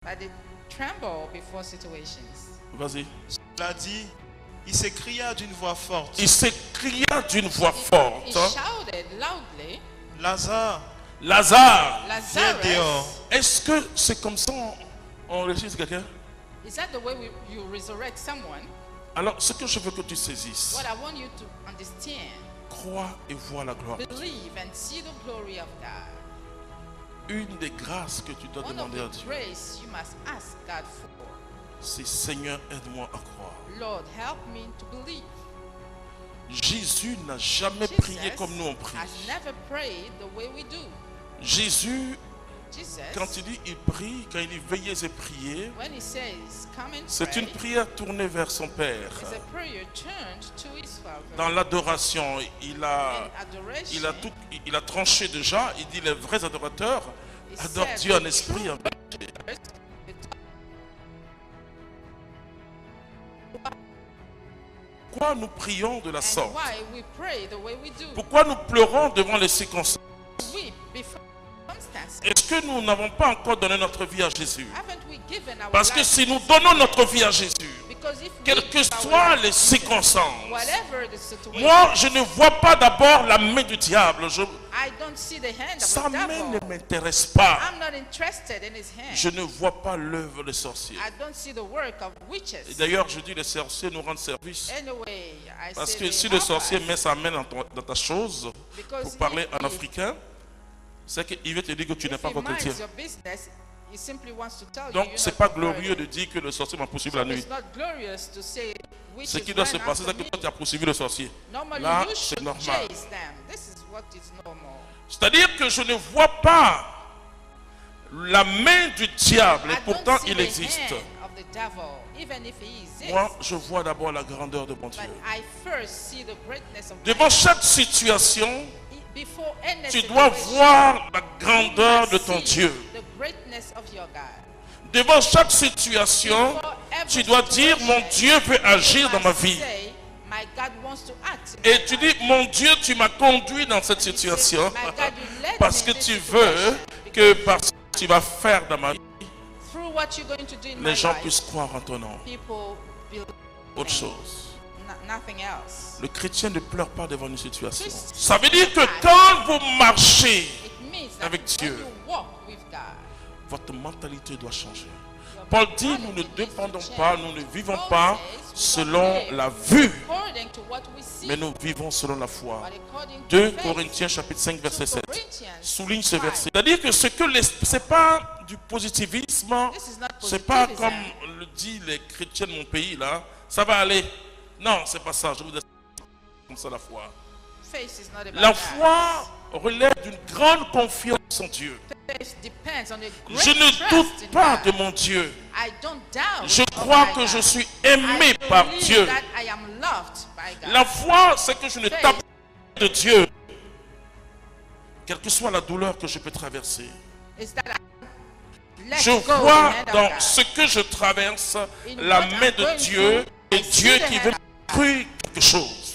But they tremble before situations. Vas-y. Il a dit, il s'écria d'une voix forte. Il s'écria d'une voix forte. He shouted loudly, Lazare, Lazare, viens dehors. Lazarus, est-ce que c'est comme ça on ressuscite quelqu'un? is that the way you resurrect someone? Alors, ce que je veux que tu saisisses, What I want you to understand, crois et vois la gloire. believe and see the glory of God. Une des grâces que tu dois One of demander à the Dieu, grace you must ask God for. c'est Seigneur, aide-moi à croire. Lord, help me to believe. Jésus n'a jamais prié comme nous on prie. has never prayed the way we do. Jésus, Jesus, quand il dit il prie, quand il dit veillez et priez, when he says, come and c'est pray, une prière tournée vers son Père. it's a prayer turned to his Father. Dans l'adoration, In adoration, il a tranché déjà. Il dit les vrais adorateurs he adorent said Dieu en the esprit. true En vérité. worshipers, Pourquoi nous prions de la and sorte? why we pray the way we do. Pourquoi nous pleurons devant les circonstances? Weep before circumstances. Est-ce que nous n'avons pas encore donné notre vie à Jésus? Haven't we given our Parce que life si to nous Jesus? donnons notre vie à Jésus, Because if quelles we que give our soient life les to Jesus, circonstances, whatever the situation, moi je ne vois pas d'abord la main du diable. I don't see the hand of Sa the main devil. ne m'intéresse pas. I'm not interested in his hand. Je ne vois pas l'œuvre des sorciers. I don't see the work of Et witches. d'ailleurs, je dis les sorciers nous rendent service. Anyway, I Parce say que they si le help sorcier us. met sa main dans ta chose, Because pour parler if en he- africain, c'est qu'il veut te dire que tu n'es If pas he encore chrétien. minds your business, he simply wants to tell Donc, you c'est you're pas not glorieux de converted. dire que le sorcier m'a poursuivi So la nuit. it's not glorious to say Ce witches qui doit se ran passer, after c'est que me. toi, tu as poursuivi le sorcier. Normally Là, you c'est should normal. chase them. This is what is normal. C'est-à-dire que je ne vois pas la main du diable, I et don't pourtant see il the existe. hand of the devil, even if he exists. Moi, je vois d'abord la grandeur de mon Dieu. But I first see the greatness of Devant God. chaque situation, Before any tu dois situation, voir la you grandeur must de ton see Dieu. the greatness of your God. Devant chaque situation, Before every tu dois dire, situation, mon Dieu veut agir you dans ma must vie. say, my God wants to act in Et my tu life. dis, mon Dieu, tu m'as conduit dans cette And you say, situation my God, you led parce me que in this tu situation veux que parce que tu vas faire dans ma vie, through what you're going to do in les my gens life, puissent croire en ton nom. people believe Autre chose. nothing else. Le chrétien ne pleure pas devant une situation. Christ- Ça veut dire que quand vous marchez, It means that avec when Dieu, you walk with God, votre mentalité doit changer. your Paul dit, nous ne mentality needs to dépendons change. pas, nous ne vivons Paul pas says, we don't selon live la vue, according to what we see, mais nous vivons selon la foi. but according to 2 faith. Corinthiens chapitre 5 verset 7. Corinthians Souligne ce 5. verset. C'est-à-dire que ce que c'est pas du positivisme, This is not c'est pas positivism. comme le dit les chrétiens de mon pays là, ça va aller. Non, c'est pas ça. Je vous dis comme ça la foi. Faith is not about La that. foi relève d'une grande confiance en Dieu. Faith depends on a great Je ne trust doute in pas God. de mon Dieu. I don't doubt Je of crois my que God. je suis aimé I par believe Dieu. that I am loved by God. La foi, c'est que je ne Faith. tape pas de Dieu. Quelle que soit la douleur que je peux traverser. Is that I let Je go the vois hand of dans God. ce que je traverse In la what main I'm de going Dieu through, et I Dieu see the qui hand veut of m'apprendre quelque chose.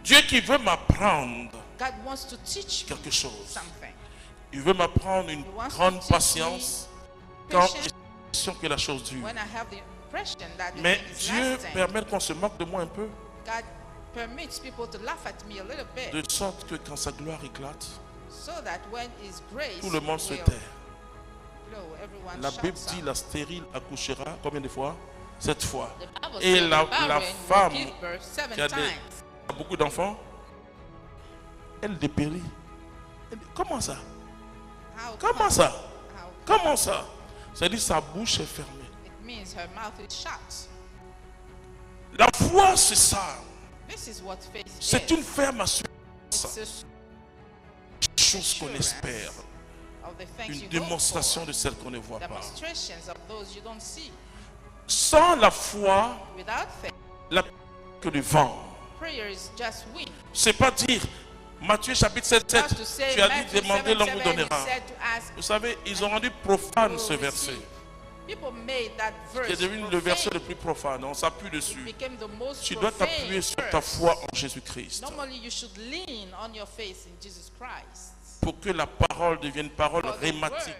Dieu qui veut m'apprendre God wants to teach me quelque chose. something. Il veut m'apprendre une He wants to grande teach patience quand Patience j'ai l'impression que la chose dure. when I have the impression that the Mais thing is Dieu lasting. permet qu'on se moque de moi un peu, God permits people to laugh at me a little bit, de sorte que quand sa gloire éclate, so that when His grace tout le monde se will tait. flow, everyone La shuts Bible up. dit la stérile accouchera combien de fois? 7 fois. The Bible Et says la the barren will femme give birth 7 qui a times. beaucoup d'enfants, elle dépérit. Comment ça? How Comment come? ça? How Comment ça? C'est-à-dire sa bouche est fermée. It means her mouth is shut. La foi, c'est ça. This is what faith C'est is. une ferme assurance. It's Des choses qu'on espère. of the things Une you hope démonstration for. de celles qu'on ne voit pas. Demonstrations of those you don't see. Sans la foi, Without faith, la que le vent. prayer is just wind. C'est pas dire, Matthieu chapitre 7, 7, Not to say, tu as dit Matthew demandez, 7, l'homme vous 7, he donnera. said to ask, Vous savez, ils ont rendu profane will ce receive. verset. People made that verse C'est devenu le profane. verset le plus profane. On s'appuie It dessus. became the most Tu dois profane t'appuyer sur ta verse. foi en Jésus-Christ Normally, you should lean on your faith in Jesus Christ. pour que la parole devienne parole For the rhématique. word